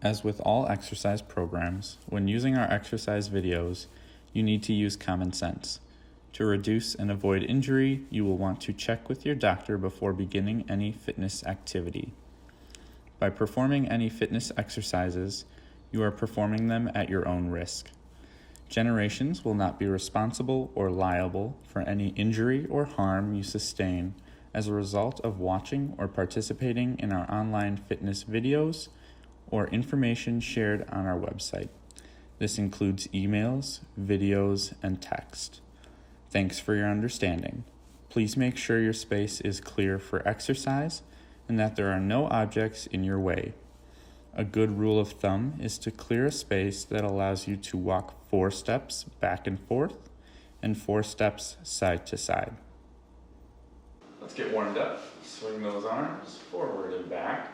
As with all exercise programs, when using our exercise videos, you need to use common sense. To reduce and avoid injury, you will want to check with your doctor before beginning any fitness activity. By performing any fitness exercises, you are performing them at your own risk. Generations will not be responsible or liable for any injury or harm you sustain as a result of watching or participating in our online fitness videos or information shared on our website. This includes emails, videos, and text. Thanks for your understanding. Please make sure your space is clear for exercise and that there are no objects in your way. A good rule of thumb is to clear a space that allows you to walk 4 steps back and forth and 4 steps side to side. Let's get warmed up. Swing those arms forward and back.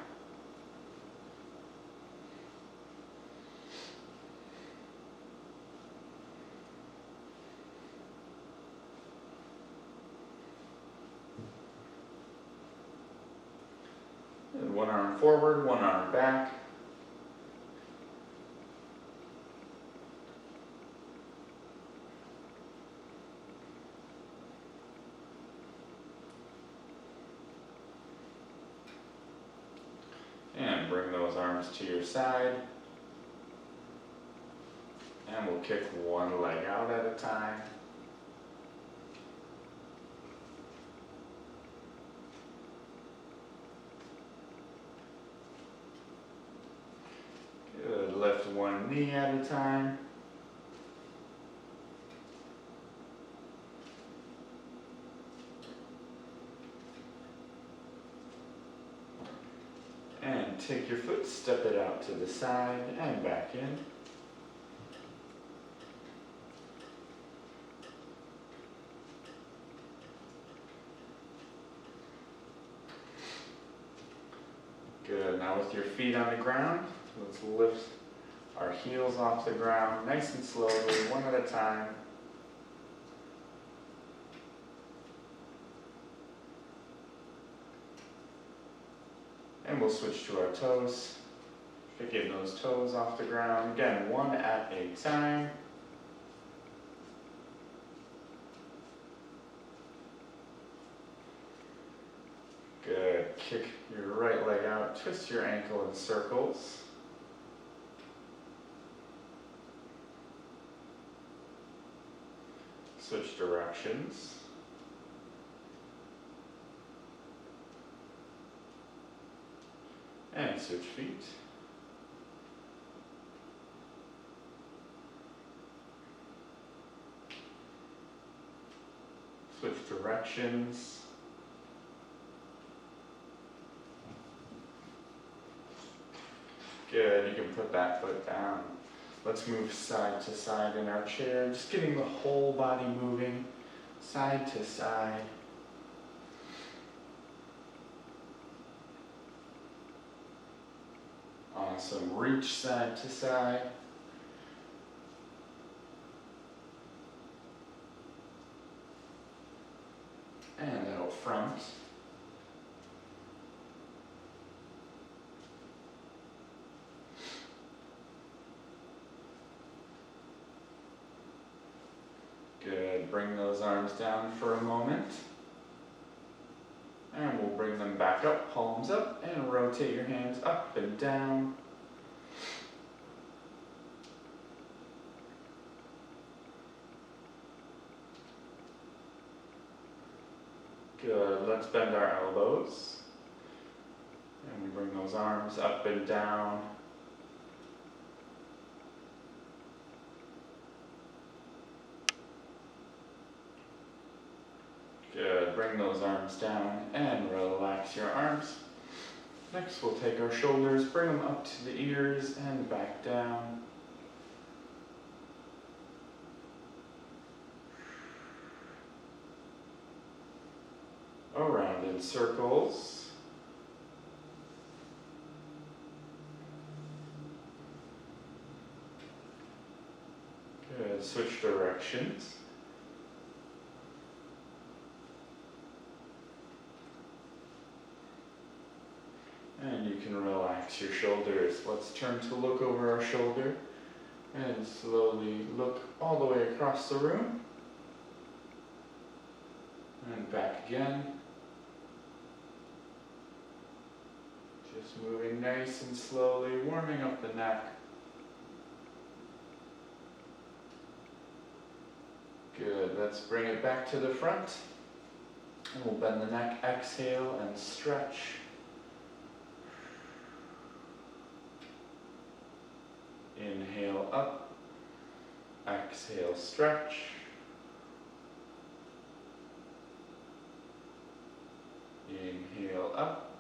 And one arm forward, one arm back. And bring those arms to your side. And we'll kick one leg out at a time. Good. Lift one knee at a time. And take your foot, step it out to the side and back in. Good. Now with your feet on the ground, let's lift our heels off the ground nice and slowly, one at a time. And we'll switch to our toes. Picking those toes off the ground. Again, one at a time. Good. Kick your right leg out. Twist your ankle in circles. Switch directions. And switch feet. Switch directions. Good, you can put that foot down. Let's move side to side in our chair, just getting the whole body moving, side to side. Awesome, reach side to side. And out front. Good, bring those arms down for a moment. And we'll bring them back up, palms up, and rotate your hands up and down. Good, let's bend our elbows. And we bring those arms up and down. Good, bring those arms down and relax your arms. Next we'll take our shoulders, bring them up to the ears and back down. Around in circles. Good, switch directions. And you can relax Relax your shoulders. Let's turn to look over our shoulder and slowly look all the way across the room. And back again. Just moving nice and slowly, warming up the neck. Good, let's bring it back to the front. And we'll bend the neck, exhale and stretch. Inhale up, exhale, stretch. Inhale up,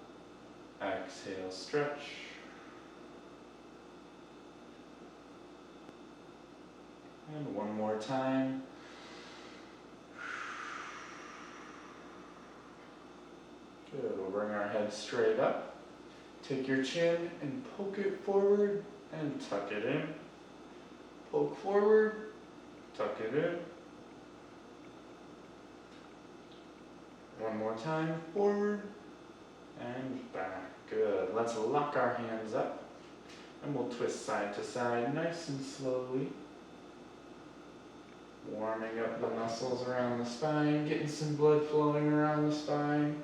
exhale, stretch. And one more time. Good, we'll bring our head straight up. Take your chin and poke it forward and tuck it in. Poke forward, tuck it in. One more time, forward and back. Good. Let's lock our hands up and we'll twist side to side nice and slowly. Warming up the muscles around the spine, getting some blood flowing around the spine.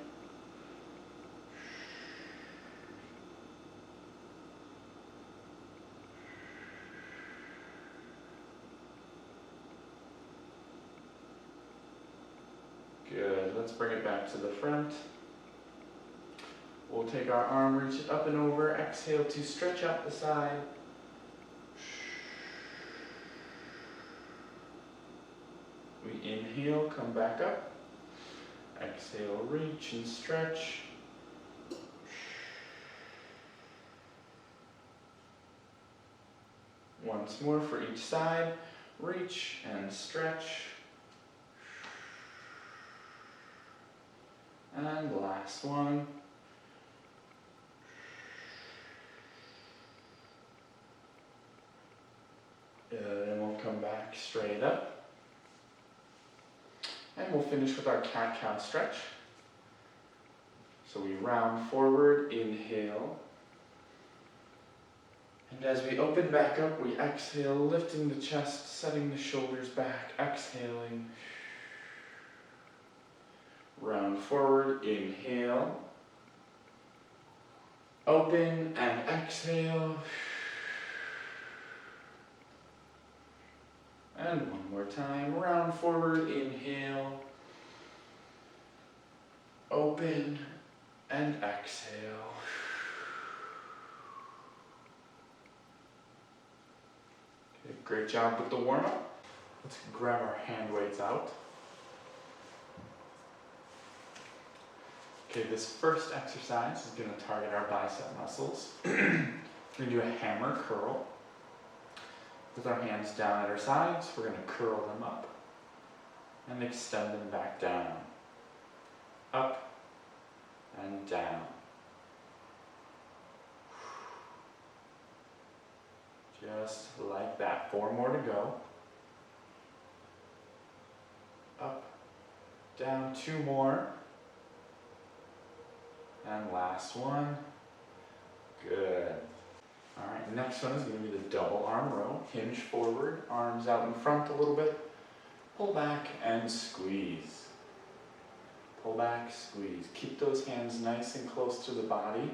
Good. Let's bring it back to the front. We'll take our arm, reach it up and over. Exhale to stretch out the side. We inhale, come back up. Exhale, reach and stretch. Once more for each side. Reach and stretch. And last one. And we'll come back straight up. And we'll finish with our cat-cow stretch. So we round forward, inhale. And as we open back up, we exhale, lifting the chest, setting the shoulders back, exhaling. Round forward, inhale. Open and exhale. And one more time, round forward, inhale. Open and exhale. Okay, great job with the warm-up. Let's grab our hand weights out. Okay, this first exercise is going to target our bicep muscles. We're going to do a hammer curl. With our hands down at our sides, we're going to curl them up and extend them back down. Up and down. Just like that. 4 more to go. Up, down, 2 more. And last one. Good. Alright, next one is going to be the double arm row. Hinge forward, arms out in front a little bit. Pull back and squeeze. Pull back, squeeze. Keep those hands nice and close to the body.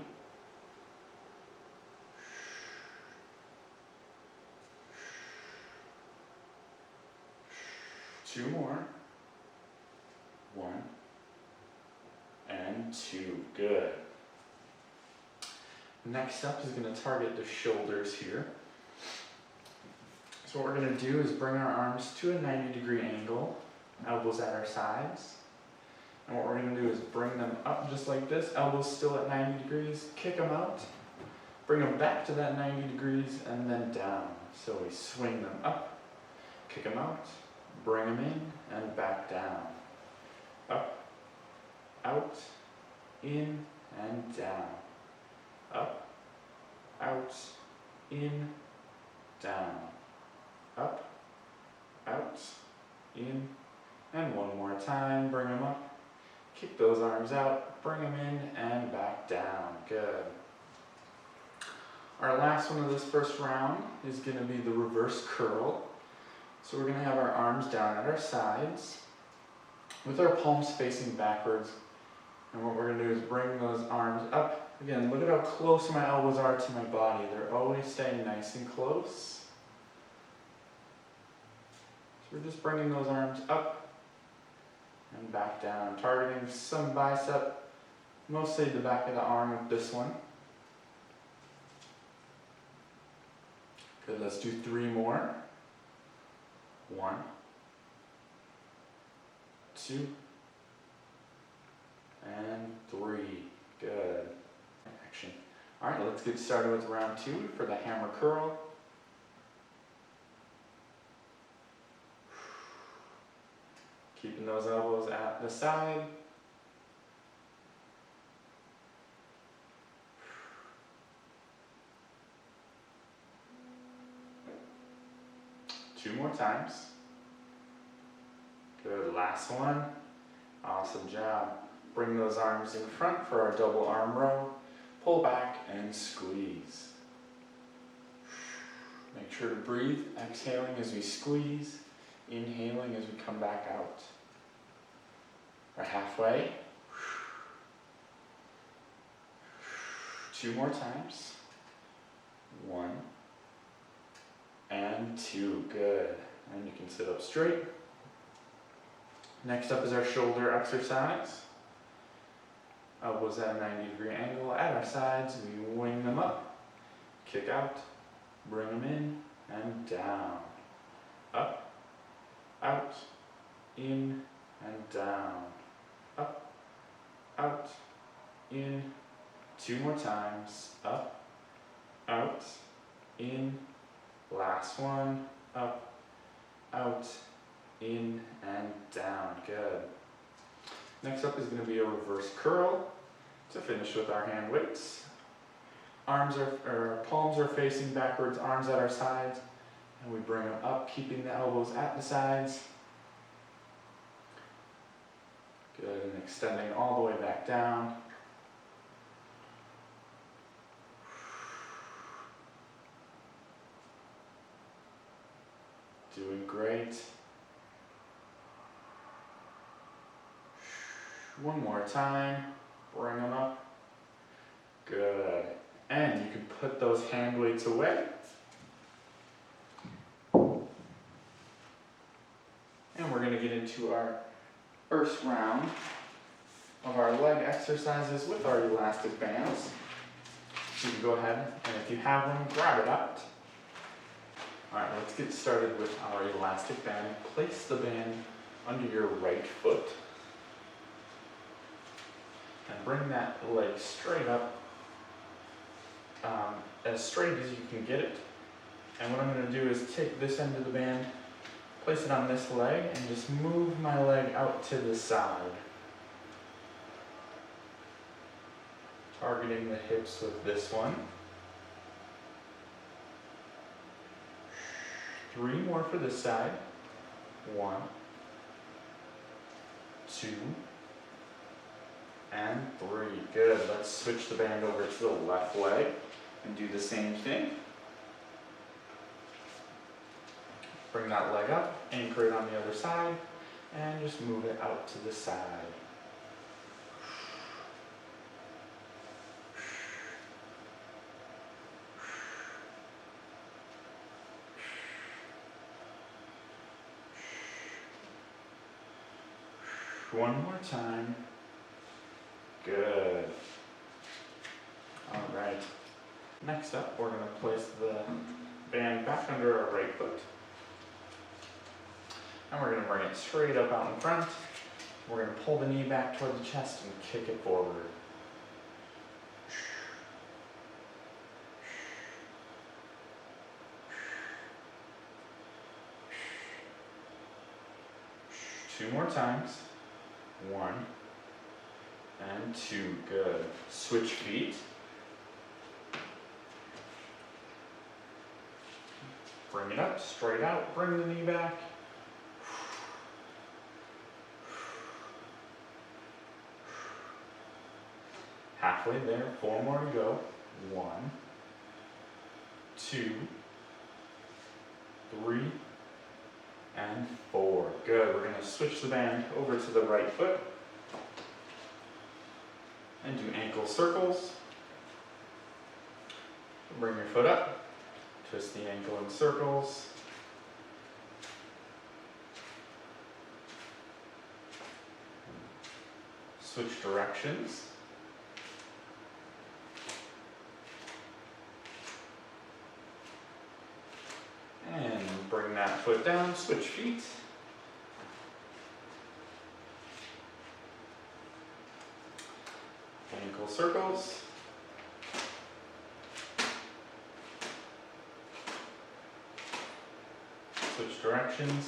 Two more. 1 and 2. Good. Next up is going to target the shoulders here. So what we're going to do is bring our arms to a 90-degree angle, elbows at our sides. And what we're going to do is bring them up just like this, elbows still at 90 degrees, kick them out, bring them back to that 90 degrees, and then down. So we swing them up, kick them out, bring them in, and back down. Up, out, in, and down. Up, out, in, down. Up, out, in, and one more time. Bring them up, kick those arms out, bring them in, and back down. Good. Our last one of this first round is going to be the reverse curl. So we're going to have our arms down at our sides with our palms facing backwards. And what we're going to do is bring those arms up. Again, look at how close my elbows are to my body. They're always staying nice and close. So we're just bringing those arms up and back down, targeting some bicep, mostly the back of the arm with this one. Good, let's do 3 more. 1, 2, and 3. Good. Action. All right, let's get started with round 2 for the hammer curl. Keeping those elbows at the side. Two more times. Good, last one. Awesome job. Bring those arms in front for our double arm row. Pull back and squeeze. Make sure to breathe, exhaling as we squeeze, inhaling as we come back out. We're halfway. 2 more times. 1 and 2. Good. And you can sit up straight. Next up is our shoulder exercise. Elbows at a 90-degree angle at our sides. We wing them up, kick out, bring them in, and down. Up, out, in, and down. Up, out, in. 2 more times. Up, out, in. Last one. Up, out, in, and down. Good. Next up is going to be a reverse curl to finish with our hand weights. Palms are facing backwards, arms at our sides, and we bring them up, keeping the elbows at the sides. Good, and extending all the way back down. Doing great. One more time. Bring them up. Good. And you can put those hand weights away. And we're going to get into our first round of our leg exercises with our elastic bands. You can go ahead and if you have one, grab it out. Alright, let's get started with our elastic band. Place the band under your right foot. And bring that leg straight up, as straight as you can get it. And what I'm going to do is take this end of the band, place it on this leg, and just move my leg out to the side. Targeting the hips with this one. 3 more for this side. 1, 2, and 3. Good. Let's switch the band over to the left leg and do the same thing. Bring that leg up, anchor it on the other side, and just move it out to the side. One more time. Good. All right. Next up, we're going to place the band back under our right foot. And we're going to bring it straight up out in front. We're going to pull the knee back toward the chest and kick it forward. Two more times. 1 and 2. Good. Switch feet. Bring it up, straight out, bring the knee back. Halfway there, 4 more to go. 1 2, 3, and 4. Good. We're going to switch the band over to the right foot and do ankle circles. Bring your foot up, twist the ankle in circles. Switch directions. And bring that foot down, switch feet. Ankle circles. Switch directions.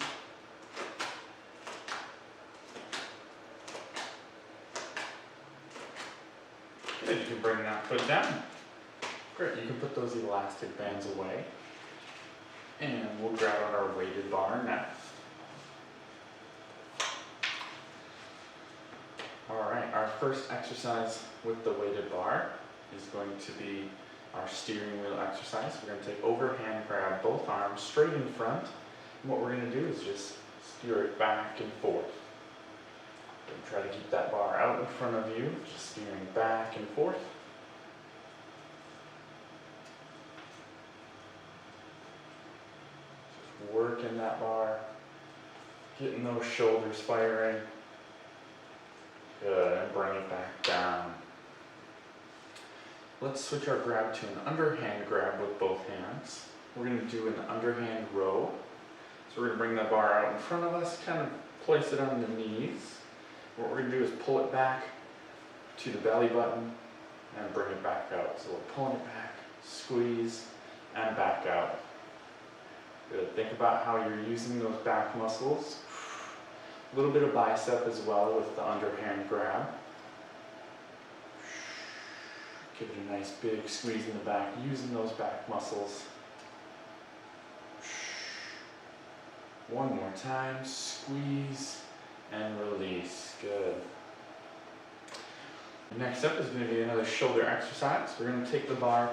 Good, you can bring that foot down. Great, you can put those elastic bands away. And we'll grab on our weighted bar next. Alright, our first exercise with the weighted bar is going to be our steering wheel exercise. We're going to take overhand grab both arms straight in front. And what we're going to do is just steer it back and forth. And try to keep that bar out in front of you, just steering back and forth. Just working that bar, getting those shoulders firing. Good, and bring it back down. Let's switch our grab to an underhand grab with both hands. We're going to do an underhand row. So we're going to bring that bar out in front of us, kind of place it on the knees. What we're going to do is pull it back to the belly button and bring it back out. So we're pulling it back, squeeze, and back out. Good. Think about how you're using those back muscles. A little bit of bicep as well with the underhand grab. Give it a nice big squeeze in the back, using those back muscles. One more time, squeeze and release. Good. Next up is going to be another shoulder exercise. We're going to take the bar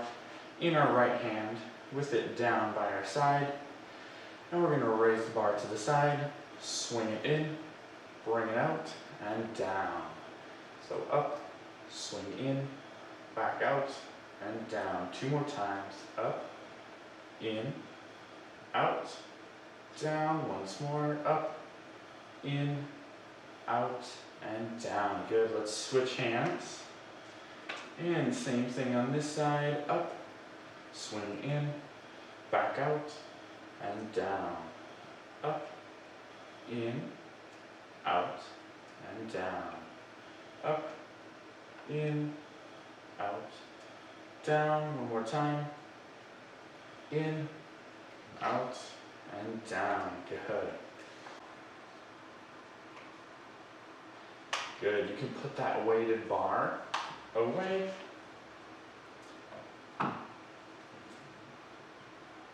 in our right hand with it down by our side. And we're going to raise the bar to the side, swing it in, bring it out, and down. So up, swing in, back out, and down. 2 more times. Up, in, out, down. Once more. Up, in, out, and down. Good. Let's switch hands. And same thing on this side. Up, swing in, back out, and down. Up, in, out, and down. Up, in, out, down. One more time. In, out, and down. Good. Good. You can put that weighted bar away.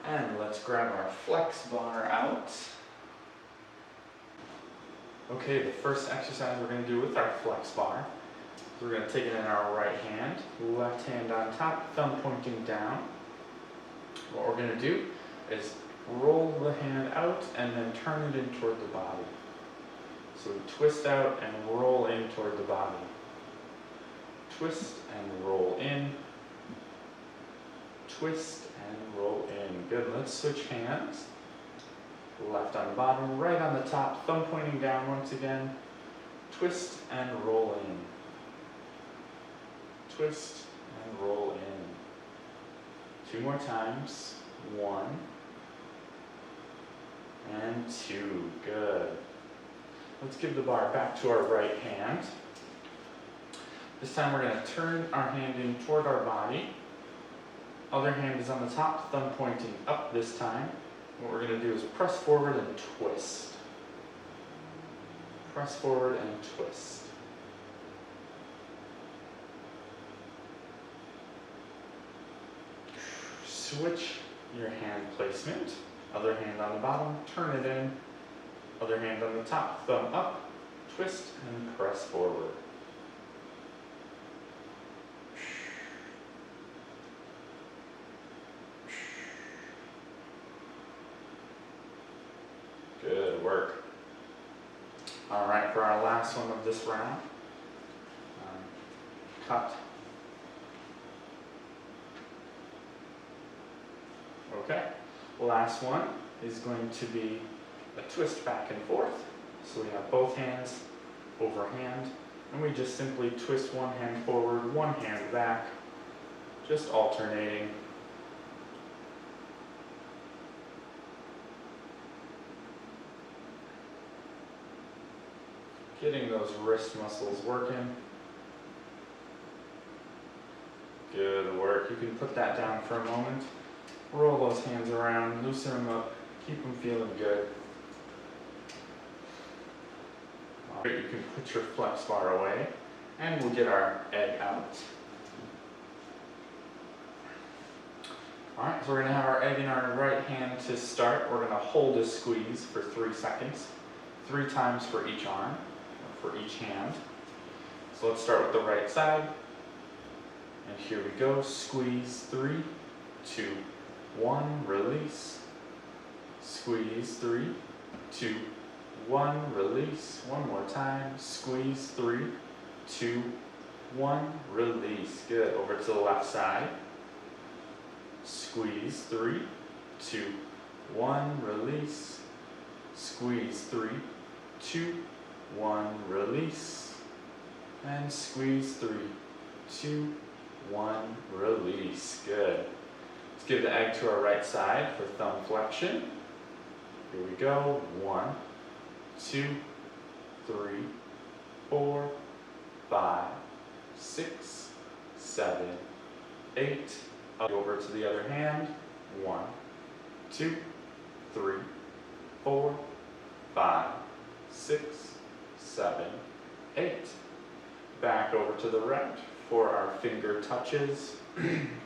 And let's grab our flex bar out. Okay, the first exercise we're going to do with our flex bar, we're going to take it in our right hand, left hand on top, thumb pointing down. What we're going to do is roll the hand out and then turn it in toward the body. So we twist out and roll in toward the body. Twist and roll in. Twist and roll in. Good, let's switch hands. Left on the bottom, right on the top, thumb pointing down once again. Twist and roll in. Twist and roll in. 2 more times. 1 and 2. Good. Let's give the bar back to our right hand. This time we're going to turn our hand in toward our body. Other hand is on the top, thumb pointing up this time. What we're going to do is press forward and twist. Press forward and twist. Switch your hand placement. Other hand on the bottom, turn it in. Other hand on the top, thumb up, twist and press forward. work. All right, for our last one of this round, cut. Okay, last one is going to be a twist back and forth. So we have both hands over hand, and we just simply twist one hand forward, one hand back, just alternating. Getting those wrist muscles working. Good work. You can put that down for a moment. Roll those hands around, loosen them up, keep them feeling good. All right, you can put your flex bar away, and we'll get our egg out. All right, so we're going to have our egg in our right hand to start. We're going to hold a squeeze for 3 seconds, 3 times for each arm, or for each hand. So let's start with the right side. And here we go, squeeze 3, 2, 1, release. Squeeze 3, 2, 1, release. One more time, squeeze 3, 2, 1, release. Good, over to the left side. Squeeze 3, 2, 1, release. Squeeze 3, 2, 1, release. And squeeze 3, 2, 1, release. Good. Let's give the egg to our right side for thumb flexion. Here we go. 1, 2, 3, 4, 5, 6, 7, 8. Up over to the other hand. 1, 2, 3, 4, 5, 6, 7, 8. Back over to the right for our finger touches.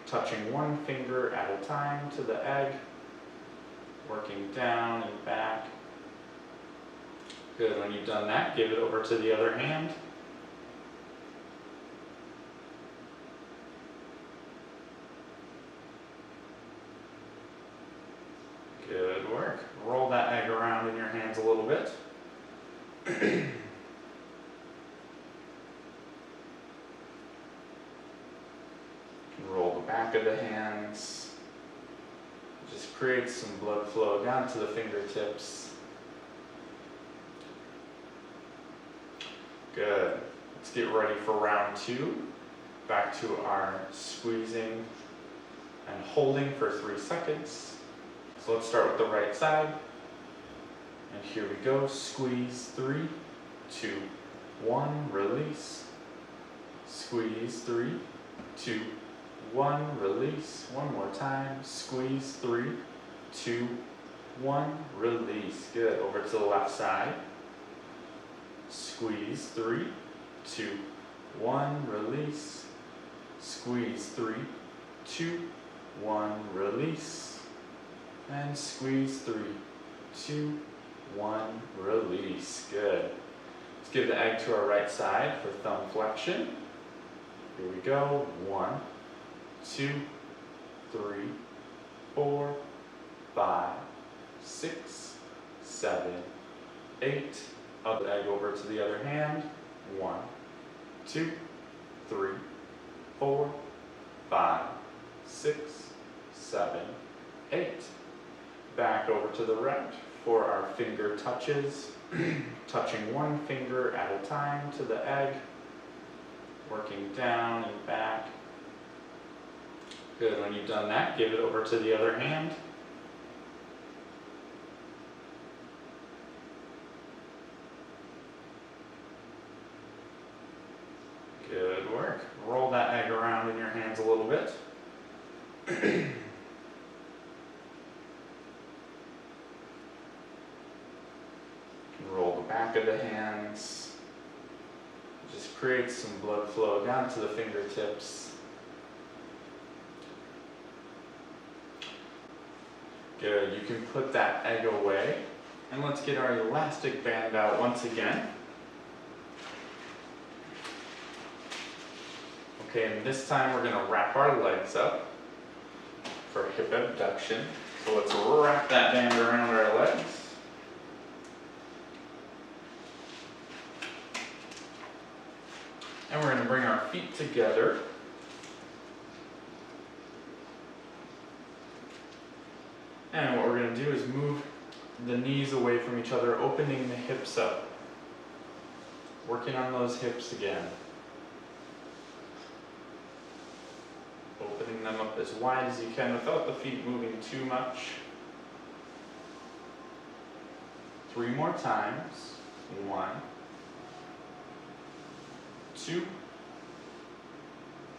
Touching one finger at a time to the egg. Working down and back. Good, when you've done that, give it over to the other hand. Good work. Roll that egg around in your hands a little bit. Roll the back of the hands. Just create some blood flow down to the fingertips. Good. Let's get ready for round 2. Back to our squeezing and holding for 3 seconds. So let's start with the right side. And here we go. Squeeze 3, 2, 1, release. Squeeze 3, 2, 1, release. One more time. Squeeze 3, 2, 1, release. Good. Over to the left side. Squeeze 3, 2, 1, release. Squeeze 3, 2, 1, release. And squeeze 3, 2, 1, release. Good. Let's give the egg to our right side for thumb flexion. Here we go. 1, 2, 3, 4, 5, 6, 7, 8. Up the egg over to the other hand. 1, 2, 3, 4, 5, 6, 7, 8. Back over to the right for our finger touches. Touching one finger at a time to the egg. Working down and back. Good, when you've done that, give it over to the other hand. Good work. Roll that egg around in your hands a little bit. Roll the back of the hands. Just create some blood flow down to the fingertips. Good, you can put that egg away. And let's get our elastic band out once again. Okay, and this time we're going to wrap our legs up for hip abduction. So let's wrap that band around our legs. And we're going to bring our feet together. And what we're going to do is move the knees away from each other, opening the hips up. Working on those hips again. Opening them up as wide as you can without the feet moving too much. 3 more times. 1, 2,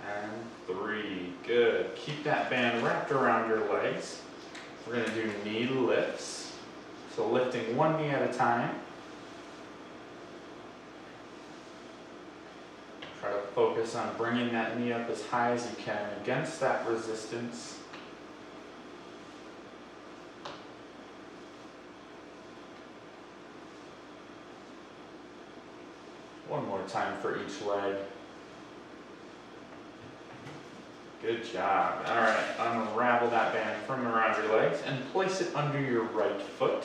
and 3. Good. Keep that band wrapped around your legs. We're going to do knee lifts. So lifting one knee at a time. Try to focus on bringing that knee up as high as you can against that resistance. One more time for each leg. Good job. All right, unravel that band from around your legs and place it under your right foot.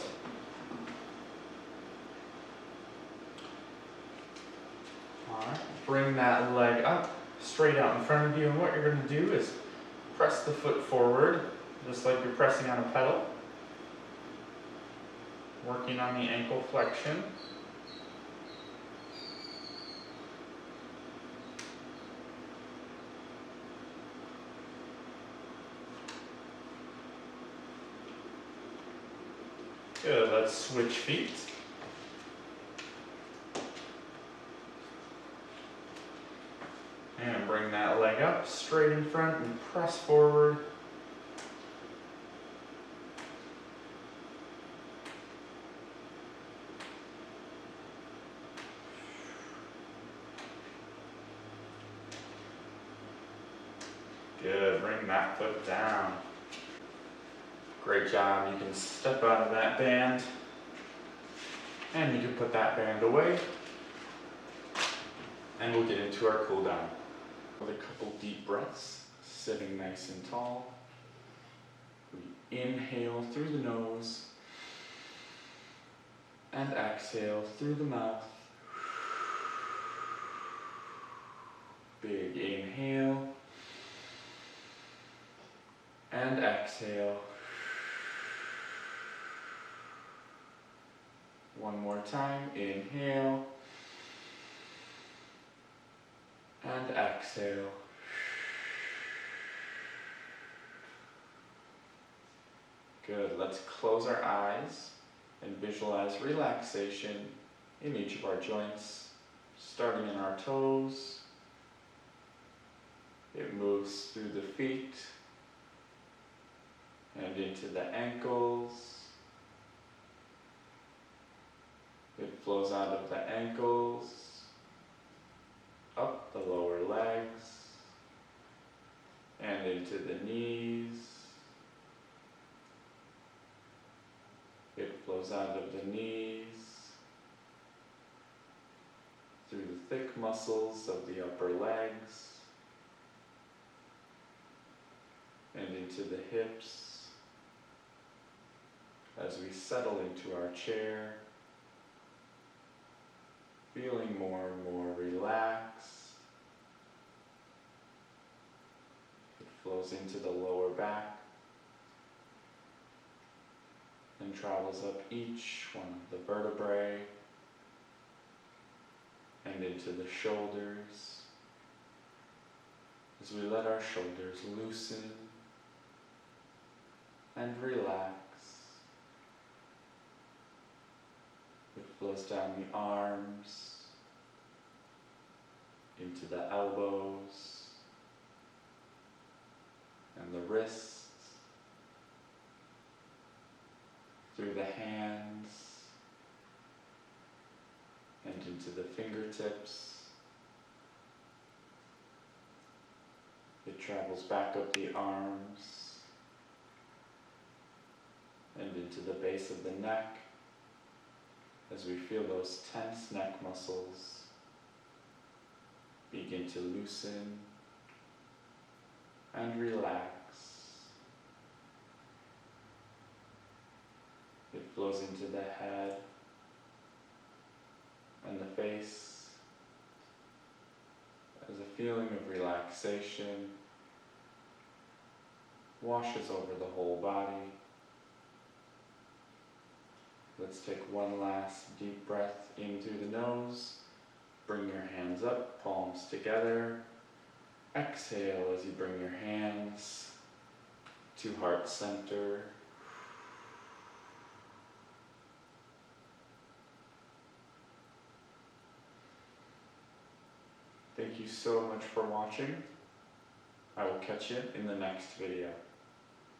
All right, bring that leg up, straight out in front of you, and what you're going to do is press the foot forward, just like you're pressing on a pedal. Working on the ankle flexion. Good, let's switch feet. And bring that leg up, straight in front, and press forward. Good, bring that foot down. Great job. You can step out of that band and you can put that band away. And we'll get into our cool down. With a couple deep breaths, sitting nice and tall. We inhale through the nose and exhale through the mouth. Big inhale and exhale. One more time, inhale and exhale. Good, let's close our eyes and visualize relaxation in each of our joints, starting in our toes. It moves through the feet and into the ankles. It flows out of the ankles, up the lower legs, and into the knees. It flows out of the knees, through the thick muscles of the upper legs, and into the hips as we settle into our chair. Feeling more and more relaxed. It flows into the lower back and travels up each one of the vertebrae and into the shoulders as we let our shoulders loosen and relax. It flows down the arms, into the elbows, and the wrists, through the hands, and into the fingertips. It travels back up the arms, and into the base of the neck, as we feel those tense neck muscles begin to loosen and relax. It flows into the head and the face, as a feeling of relaxation washes over the whole body. Let's take one last deep breath in through the nose. Bring your hands up, palms together. Exhale as you bring your hands to heart center. Thank you so much for watching. I will catch you in the next video.